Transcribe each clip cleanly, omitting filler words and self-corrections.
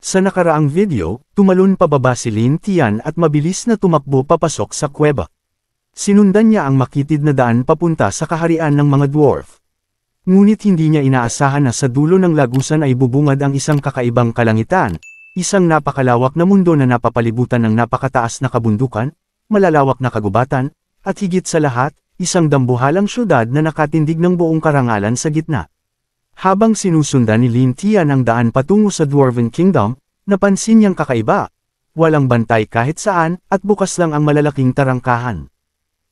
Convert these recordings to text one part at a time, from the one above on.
Sa nakaraang video, tumalon pababa si Lin Tian at mabilis na tumakbo papasok sa kuweba. Sinundan niya ang makitid na daan papunta sa kaharian ng mga dwarf. Ngunit hindi niya inaasahan na sa dulo ng lagusan ay bubungad ang isang kakaibang kalangitan, isang napakalawak na mundo na napapalibutan ng napakataas na kabundukan, malalawak na kagubatan, at higit sa lahat, isang dambuhalang syudad na nakatindig ng buong karangalan sa gitna. Habang sinusundan ni Lin Tian ang daan patungo sa Dwarven Kingdom, napansin niyang kakaiba. Walang bantay kahit saan, at bukas lang ang malalaking tarangkahan.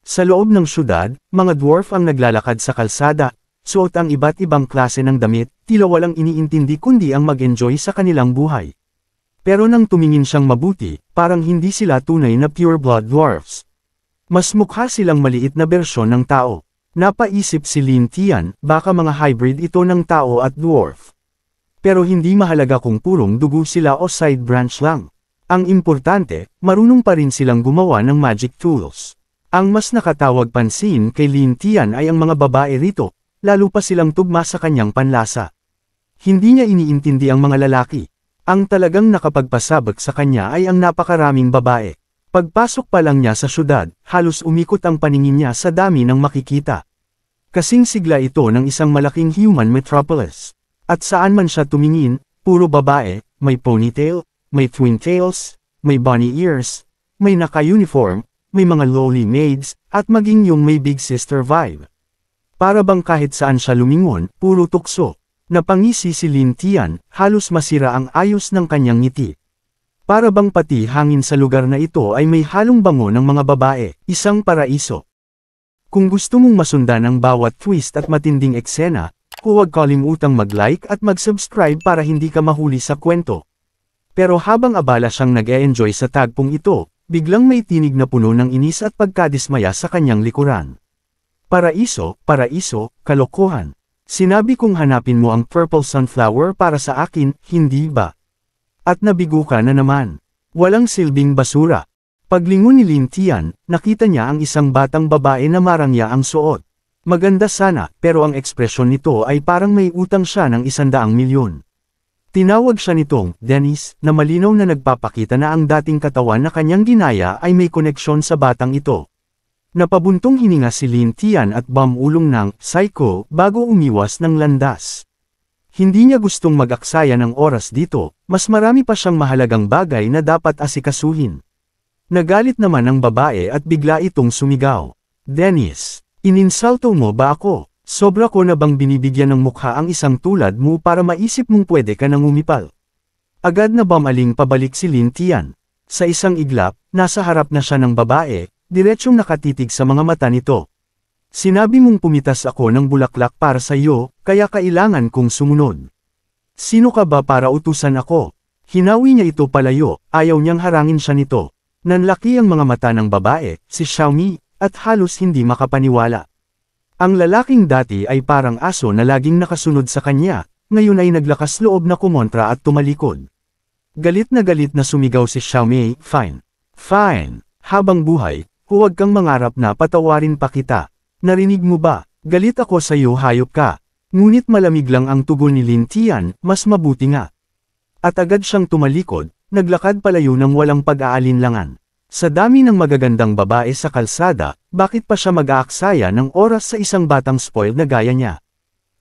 Sa loob ng syudad, mga dwarf ang naglalakad sa kalsada, suot ang iba't ibang klase ng damit, tila walang iniintindi kundi ang mag-enjoy sa kanilang buhay. Pero nang tumingin siyang mabuti, parang hindi sila tunay na pure-blood dwarfs. Mas mukha silang maliit na bersyon ng tao. Napaisip si Lin Tian, baka mga hybrid ito ng tao at dwarf. Pero hindi mahalaga kung purong dugo sila o side branch lang. Ang importante, marunong pa rin silang gumawa ng magic tools. Ang mas nakatawag pansin kay Lin Tian ay ang mga babae rito, lalo pa silang tugma sa kanyang panlasa. Hindi niya iniintindi ang mga lalaki. Ang talagang nakapagpasabak sa kanya ay ang napakaraming babae. Pagpasok pa lang niya sa syudad, halos umikot ang paningin niya sa dami ng makikita. Kasing sigla ito ng isang malaking human metropolis. At saan man siya tumingin, puro babae, may ponytail, may twin tails, may bunny ears, may naka-uniform, may mga lowly maids, at maging yung may big sister vibe. Para bang kahit saan siya lumingon, puro tukso. Napangisi si Lin Tian, halos masira ang ayos ng kanyang ngiti. Para bang pati hangin sa lugar na ito ay may halong bango ng mga babae, isang paraiso. Kung gusto mong masundan ang bawat twist at matinding eksena, huwag kalimutang mag-like at mag-subscribe para hindi ka mahuli sa kwento. Pero habang abala siyang nag-e-enjoy sa tagpong ito, biglang may tinig na puno ng inis at pagkadismaya sa kanyang likuran. Paraiso, paraiso, kalokohan. Sinabi kong hanapin mo ang purple sunflower para sa akin, hindi ba? At nabigo ka na naman. Walang silbing basura. Paglingon ni Lin Tian, nakita niya ang isang batang babae na marangya ang suot. Maganda sana, pero ang ekspresyon nito ay parang may utang siya ng 100 milyon. Tinawag siya nitong Dennis, na malinaw na nagpapakita na ang dating katawan na kanyang ginaya ay may koneksyon sa batang ito. Napabuntong hininga si Lin Tian at bumulong ng psycho bago umiwas ng landas. Hindi niya gustong mag-aksaya ng oras dito, mas marami pa siyang mahalagang bagay na dapat asikasuhin. Nagalit naman ang babae at bigla itong sumigaw. Dennis, ininsulto mo ba ako? Sobra ko na bang binibigyan ng mukha ang isang tulad mo para maisip mong pwede ka nang umipal? Agad na bumaling pabalik si Lin Tian. Sa isang iglap, nasa harap na siya ng babae, diretsyong nakatitig sa mga mata nito. Sinabi mong pumitas ako ng bulaklak para sa iyo, kaya kailangan kong sumunod. Sino ka ba para utusan ako? Hinawi niya ito palayo, ayaw niyang harangin siya nito. Nanlaki ang mga mata ng babae, si Xiaomi, at halos hindi makapaniwala. Ang lalaking dati ay parang aso na laging nakasunod sa kanya, ngayon ay naglakas loob na kumontra at tumalikod. Galit na sumigaw si Xiaomi, fine. Fine. Habang buhay, huwag kang mangarap na patawarin pa kita. Narinig mo ba? Galit ako sa iyo, hayop ka. Ngunit malamig lang ang tugon ni Lin Tian, mas mabuti nga. At agad siyang tumalikod, naglakad palayo ng walang pag-aalinlangan. Sa dami ng magagandang babae sa kalsada, bakit pa siya mag-aaksaya ng oras sa isang batang spoiled na gaya niya?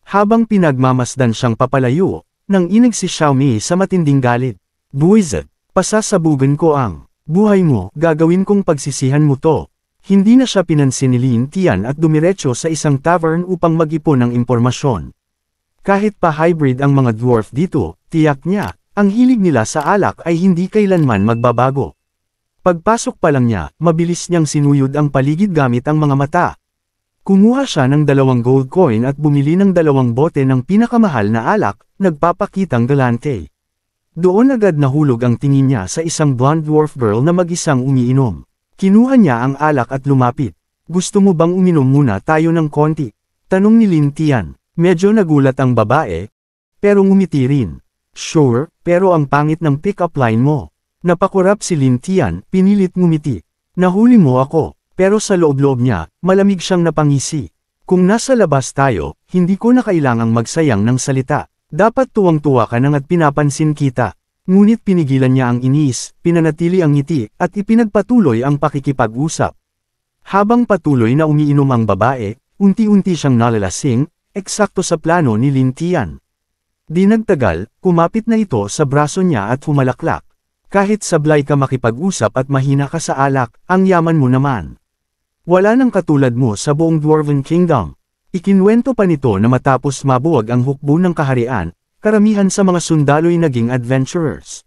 Habang pinagmamasdan siyang papalayo, nang inig si Xiaomi sa matinding galit. Buwisit, pasasabugan ko ang buhay mo, gagawin kong pagsisihan mo to. Hindi na siya pinansin ni Lin Tian at dumiretso sa isang tavern upang mag-ipon ng impormasyon. Kahit pa hybrid ang mga dwarf dito, tiyak niya, ang hilig nila sa alak ay hindi kailanman magbabago. Pagpasok pa lang niya, mabilis niyang sinuyod ang paligid gamit ang mga mata. Kumuha siya ng 2 gold coin at bumili ng 2 bote ng pinakamahal na alak, nagpapakitang galante. Doon agad nahulog ang tingin niya sa isang blonde dwarf girl na mag-isang umiinom. Kinuha niya ang alak at lumapit. Gusto mo bang uminom muna tayo ng konti? Tanong ni Lin Tian. Medyo nagulat ang babae, pero ngumiti rin. Sure, pero ang pangit ng pick-up line mo. Napakurap si Lin Tian, pinilit ngumiti. Nahuli mo ako, pero sa loob-loob niya, malamig siyang napangisi. Kung nasa labas tayo, hindi ko na kailangang magsayang ng salita. Dapat tuwang-tuwa ka nang at pinapansin kita. Ngunit pinigilan niya ang inis, pinanatili ang ngiti, at ipinagpatuloy ang pakikipag-usap. Habang patuloy na umiinom ang babae, unti-unti siyang nalalasing, eksakto sa plano ni Lin Tian. Di nagtagal, kumapit na ito sa braso niya at humalaklak. Kahit sablay ka makipag-usap at mahina ka sa alak, ang yaman mo naman. Wala nang katulad mo sa buong Dwarven Kingdom. Ikinwento pa nito na matapos mabuwag ang hukbo ng kaharian, karamihan sa mga sundalo'y naging adventurers.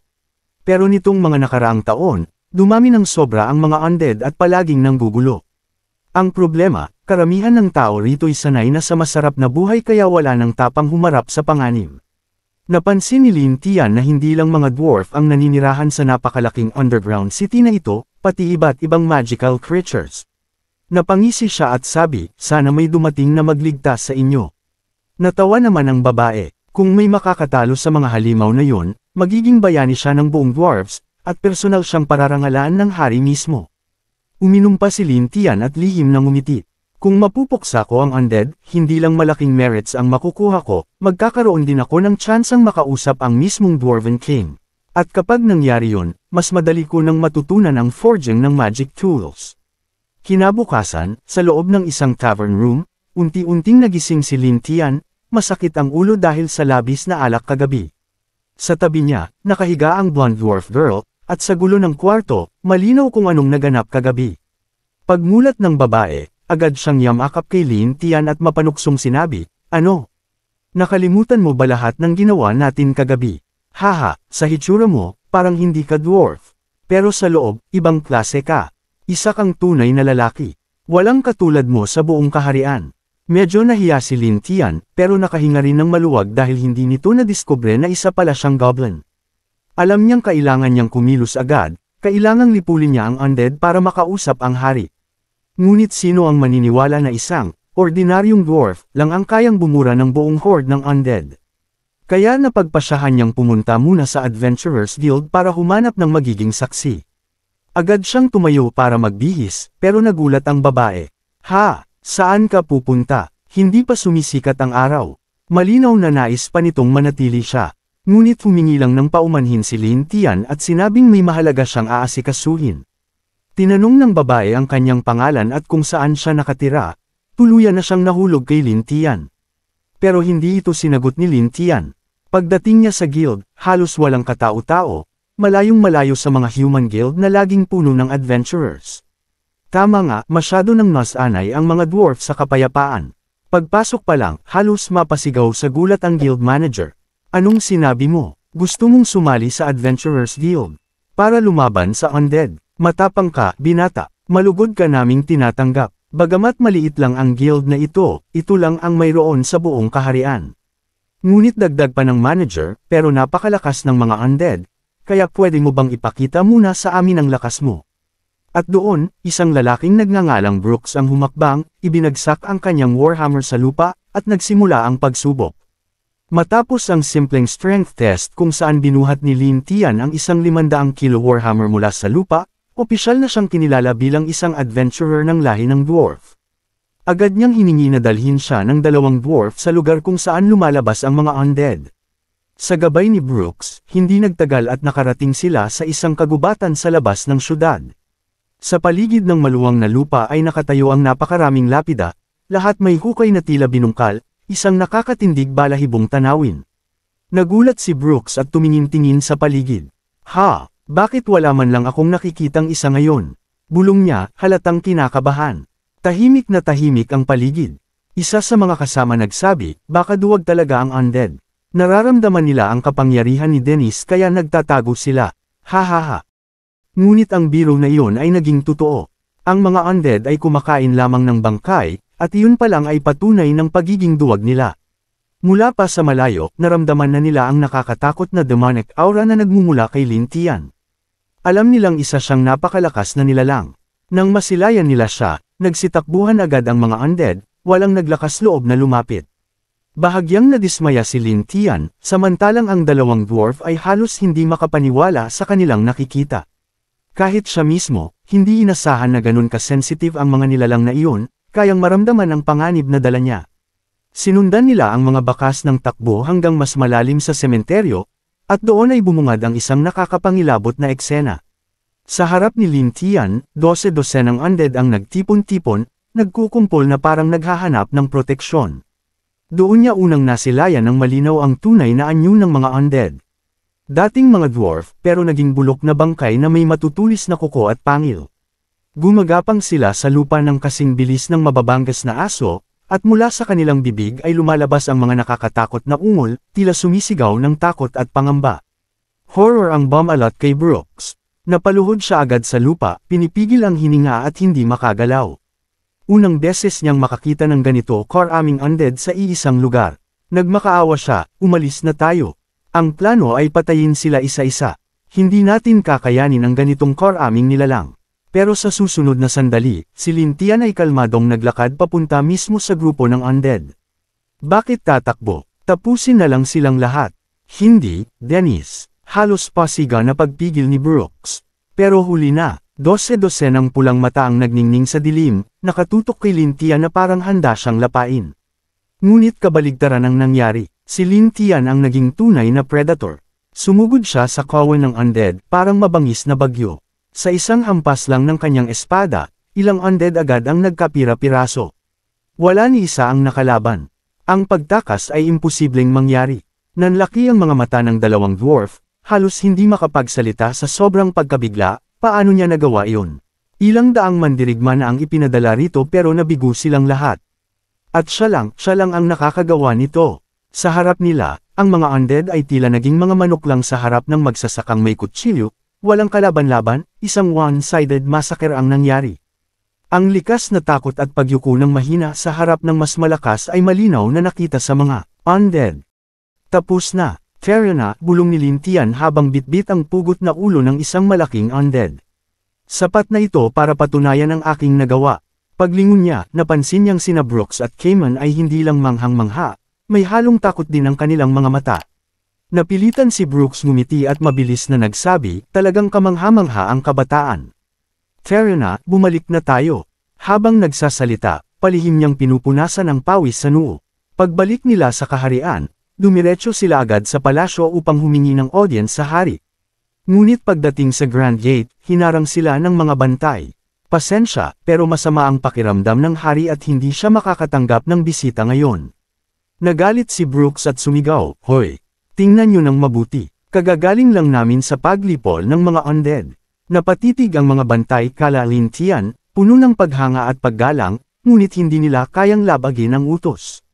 Pero nitong mga nakaraang taon, dumami ng sobra ang mga undead at palaging nanggugulo. Ang problema, karamihan ng tao rito'y sanay na sa masarap na buhay kaya wala nang tapang humarap sa panganib. Napansin ni Lin Tian na hindi lang mga dwarf ang naninirahan sa napakalaking underground city na ito, pati iba't ibang magical creatures. Napangisi siya at sabi, sana may dumating na magligtas sa inyo. Natawa naman ang babae, kung may makakatalo sa mga halimaw na yun, magiging bayani siya ng buong dwarfs, at personal siyang pararangalan ng hari mismo. Uminom pa si Lin Tian at lihim ng ngumiti. Kung mapupuksa ko ang undead, hindi lang malaking merits ang makukuha ko, magkakaroon din ako ng tsansang makausap ang mismong Dwarven King. At kapag nangyari yun, mas madali ko nang matutunan ang forging ng magic tools. Kinabukasan, sa loob ng isang tavern room, unti-unting nagising si Lin Tian, masakit ang ulo dahil sa labis na alak kagabi. Sa tabi niya, nakahiga ang blonde dwarf girl, at sa gulo ng kwarto, malinaw kung anong naganap kagabi. Pagmulat ng babae, agad siyang yamakap kay Lin Tian at mapanuksong sinabi, "Ano? Nakalimutan mo ba lahat ng ginawa natin kagabi? Haha, sa hitsura mo, parang hindi ka dwarf. Pero sa loob, ibang klase ka. Isa kang tunay na lalaki. Walang katulad mo sa buong kaharian." Medyo nahiya si Lin Tian, pero nakahinga rin ng maluwag dahil hindi nito nadiskubre na isa pala siyang goblin. Alam niyang kailangan niyang kumilos agad, kailangang lipulin niya ang undead para makausap ang hari. Ngunit sino ang maniniwala na isang, ordinaryong dwarf, lang ang kayang bumura ng buong horde ng undead? Kaya napagpasyahan niyang pumunta muna sa Adventurers Guild para humanap ng magiging saksi. Agad siyang tumayo para magbihis, pero nagulat ang babae. "Ha? Saan ka pupunta? Hindi pa sumisikat ang araw." Malinaw na nais pa nitong manatili siya. Ngunit humingi lang ng paumanhin si Lin Tian at sinabing may mahalaga siyang aasikasuhin. Tinanong ng babae ang kanyang pangalan at kung saan siya nakatira, tuluyan na siyang nahulog kay Lin Tian. Pero hindi ito sinagot ni Lin Tian. Pagdating niya sa guild, halos walang katao-tao, malayong-malayo sa mga human guild na laging puno ng adventurers. Tama nga, masyado nang nasanay ang mga dwarf sa kapayapaan. Pagpasok pa lang, halos mapasigaw sa gulat ang guild manager. "Anong sinabi mo? Gusto mong sumali sa Adventurers Guild? Para lumaban sa undead? Matapang ka, binata. Malugod ka naming tinatanggap. Bagamat maliit lang ang guild na ito lang ang mayroon sa buong kaharian." Ngunit dagdag pa ng manager, pero napakalakas ng mga undead, kaya pwede mo bang ipakita muna sa amin ang lakas mo? At doon, isang lalaking nagngangalang Brooks ang humakbang, ibinagsak ang kanyang warhammer sa lupa, at nagsimula ang pagsubok. Matapos ang simpleng strength test kung saan binuhat ni Lin Tian ang isang 500 kilo warhammer mula sa lupa, opisyal na siyang kinilala bilang isang adventurer ng lahi ng dwarf. Agad niyang hiningi na dalhin siya ng 2 dwarf sa lugar kung saan lumalabas ang mga undead. Sa gabay ni Brooks, hindi nagtagal at nakarating sila sa isang kagubatan sa labas ng syudad. Sa paligid ng maluwang na lupa ay nakatayo ang napakaraming lapida, lahat may hukay na tila binungkal, isang nakakatindig balahibong tanawin. Nagulat si Brooks at tumingin-tingin sa paligid. "Ha? Bakit wala man lang akong nakikitang isa ngayon?" Bulong niya, halatang kinakabahan. Tahimik na tahimik ang paligid. Isa sa mga kasama nagsabi, baka duwag talaga ang undead. Nararamdaman nila ang kapangyarihan ni Dennis kaya nagtatago sila. Hahaha. Ngunit ang biro na iyon ay naging totoo. Ang mga undead ay kumakain lamang ng bangkay, at iyon pa lang ay patunay ng pagiging duwag nila. Mula pa sa malayo, naramdaman na nila ang nakakatakot na demonic aura na nagmumula kay Lin Tian. Alam nilang isa siyang napakalakas na nilalang. Nang masilayan nila siya, nagsitakbuhan agad ang mga undead, walang naglakas loob na lumapit. Bahagyang nadismaya si Lin Tian, samantalang ang 2 dwarf ay halos hindi makapaniwala sa kanilang nakikita. Kahit siya mismo, hindi inasahan na ganun ka-sensitive ang mga nilalang na iyon, kayang maramdaman ang panganib na dala niya. Sinundan nila ang mga bakas ng takbo hanggang mas malalim sa sementeryo, At doon ay bumungad ang isang nakakapangilabot na eksena. Sa harap ni Lin Tian, 12-dosenang undead ang nagtipon-tipon, nagkukumpol na parang naghahanap ng proteksyon. Doon niya unang nasilayan ng malinaw ang tunay na anyo ng mga undead. Dating mga dwarf pero naging bulok na bangkay na may matutulis na kuko at pangil. Gumagapang sila sa lupa ng kasing bilis ng mababanggas na aso, at mula sa kanilang bibig ay lumalabas ang mga nakakatakot na ungol, tila sumisigaw ng takot at pangamba. Horror ang bumalat kay Brooks. Napaluhod siya agad sa lupa, pinipigil ang hininga at hindi makagalaw. Unang beses niyang makakita ng ganito karaming undead sa iisang lugar. Nagmakaawa siya, umalis na tayo. Ang plano ay patayin sila isa-isa. Hindi natin kakayanin ang ganitong karaming nilalang. Pero sa susunod na sandali, si Lin Tian ay kalmadong naglakad papunta mismo sa grupo ng undead. Bakit tatakbo? Tapusin na lang silang lahat. Hindi, Dennis. Halos pasiga na pagpigil ni Brooks. Pero huli na, 12-dosenang pulang mata ang nagningning sa dilim, nakatutok kay Lin Tian na parang handa siyang lapain. Ngunit kabaligtaran ang nangyari. Si Lin Tian ang naging tunay na predator. Sumugod siya sa kawan ng undead, parang mabangis na bagyo. Sa isang hampas lang ng kanyang espada, ilang undead agad ang nagkapira-piraso. Wala ni isa ang nakalaban. Ang pagtakas ay imposibleng mangyari. Nanlaki ang mga mata ng dalawang dwarf, halos hindi makapagsalita sa sobrang pagkabigla. Paano niya nagawa iyon? Ilang daang mandirigma na ang ipinadala rito pero nabigo silang lahat. At siya lang ang nakakagawa nito. Sa harap nila, ang mga undead ay tila naging mga manok lang sa harap ng magsasakang may kutsilyo, walang kalaban-laban, isang one-sided massacre ang nangyari. Ang likas na takot at pagyuko ng mahina sa harap ng mas malakas ay malinaw na nakita sa mga undead. Tapos na, fair na, bulong ni Lin Tian habang bitbit ang pugot na ulo ng isang malaking undead. Sapat na ito para patunayan ang aking nagawa. Paglingon niya, napansin niyang sina Brooks at Cayman ay hindi lang manghang-mangha, may halong takot din ang kanilang mga mata. Napilitan si Brooks ngumiti at mabilis na nagsabi, talagang kamangha-mangha ang kabataan. Fair na, bumalik na tayo. Habang nagsasalita, palihim niyang pinupunasan ang pawis sa noo. Pagbalik nila sa kaharian, dumiretso sila agad sa palasyo upang humingi ng audience sa hari. Ngunit pagdating sa Grand Gate, hinarang sila ng mga bantay. Pasensya, pero masama ang pakiramdam ng hari at hindi siya makakatanggap ng bisita ngayon. Nagalit si Brooks at sumigaw, "Hoy! Tingnan niyo ng mabuti. Kagagaling lang namin sa paglipol ng mga undead." Napatitig ang mga bantay kala Lin Tian, puno ng paghanga at paggalang, ngunit hindi nila kayang labagin ang utos.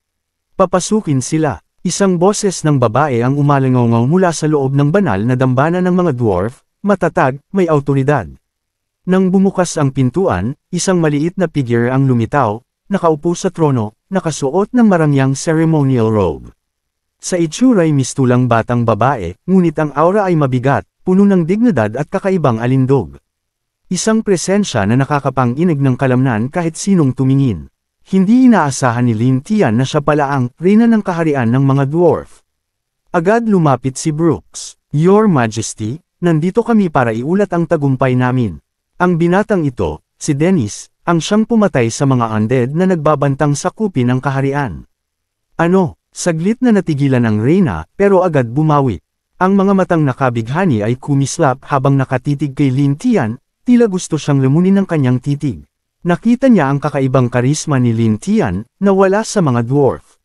Papasukin sila. Isang boses ng babae ang umalangaw mula sa loob ng banal na dambana ng mga dwarf, matatag, may awtoridad. Nang bumukas ang pintuan, isang maliit na figure ang lumitaw, nakaupo sa trono, nakasuot ng marangyang ceremonial robe. Sa itsura'y mistulang batang babae, ngunit ang aura ay mabigat, puno ng dignidad at kakaibang alindog. Isang presensya na nakakapanginig ng kalamnan kahit sinong tumingin. Hindi inaasahan ni Lin Tian na siya pala ang reyna ng kaharian ng mga dwarf. Agad lumapit si Brooks. "Your Majesty, nandito kami para iulat ang tagumpay namin." Ang binatang ito, si Dennis, ang siyang pumatay sa mga undead na nagbabantang sakupin ang kaharian. Ano, saglit na natigilan ang reyna, pero agad bumawi. Ang mga matang nakabighani ay kumislap habang nakatitig kay Lin Tian, tila gusto siyang lumunin ng kanyang titig. Nakita niya ang kakaibang karisma ni Lin Tian, na wala sa mga dwarf.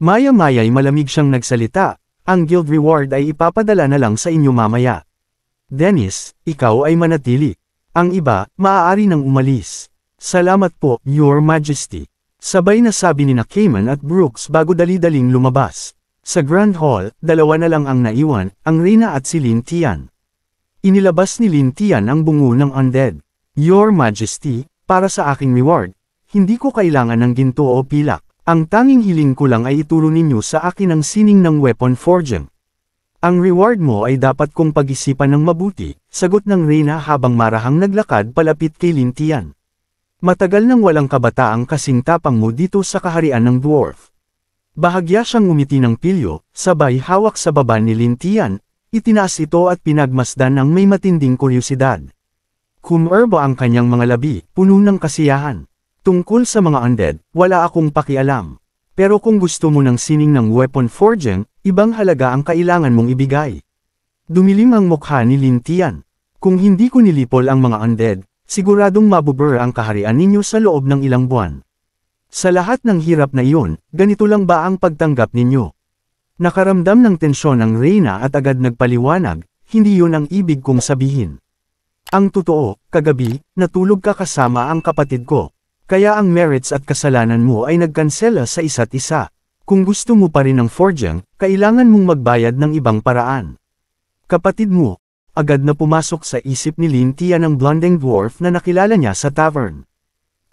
Maya-maya'y malamig siyang nagsalita, "Ang guild reward ay ipapadala na lang sa inyo mamaya. Dennis, ikaw ay manatili. Ang iba, maaari nang umalis." "Salamat po, Your Majesty." Sabay na sabi ni Cayman at Brooks bago dali-daling lumabas. Sa Grand Hall, dalawa na lang ang naiwan, ang reyna at si Lin Tian. Inilabas ni Lin Tian ang bungo ng undead. "Your Majesty, para sa aking reward, hindi ko kailangan ng ginto o pilak. Ang tanging hiling ko lang ay ituro ninyo sa akin ang sining ng weapon forging. Ang reward mo ay dapat kong pag-isipan ng mabuti," sagot ng reyna habang marahang naglakad palapit kay Lin Tian. "Matagal nang walang kabataang kasing tapang mo dito sa kaharian ng dwarf." Bahagya siyang ngumiti ng pilyo, sabay hawak sa baba ni Lin Tian, itinaas ito at pinagmasdan ng may matinding kuryosidad. Kumerbo ang kanyang mga labi, puno ng kasiyahan. "Tungkol sa mga undead, wala akong pakialam. Pero kung gusto mo ng sining ng weapon forging, ibang halaga ang kailangan mong ibigay. Dumilim ang mukha ni Lin Tian. Kung hindi ko nilipol ang mga undead, siguradong mabubur ang kaharian ninyo sa loob ng ilang buwan. Sa lahat ng hirap na iyon, ganito lang ba ang pagtanggap ninyo? Nakaramdam ng tensyon ang Reyna at agad nagpaliwanag, hindi yun ang ibig kong sabihin. Ang totoo, kagabi, natulog ka kasama ang kapatid ko. Kaya ang merits at kasalanan mo ay nagkansela sa isa't isa. Kung gusto mo pa rin ng forging, kailangan mong magbayad ng ibang paraan. Kapatid mo, agad na pumasok sa isip ni Lin Tian ang blonding dwarf na nakilala niya sa tavern.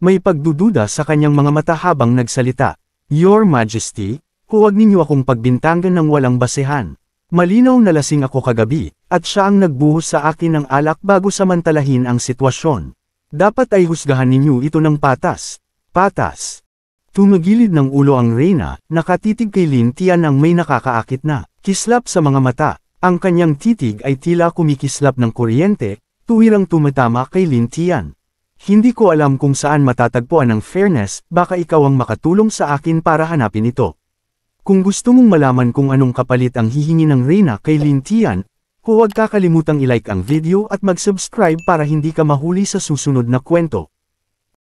May pagdududa sa kanyang mga mata habang nagsalita. Your Majesty, huwag ninyo akong pagbintangan ng walang basehan. Malinaw na lasing ako kagabi, at siya ang nagbuhos sa akin ng alak bago samantalahin ang sitwasyon. Dapat ay husgahan ninyo ito ng patas. Patas. Tumagilid ng ulo ang Reyna, nakatitig kay Lin Tian ang may nakakaakit na kislap sa mga mata. Ang kanyang titig ay tila kumikislap ng kuryente, tuwirang tumatama kay Lin Tian. Hindi ko alam kung saan matatagpuan ang fairness, baka ikaw ang makatulong sa akin para hanapin ito. Kung gusto mong malaman kung anong kapalit ang hihingi ng Reyna kay Lin Tian, huwag kakalimutang i-like ang video at mag-subscribe para hindi ka mahuli sa susunod na kwento.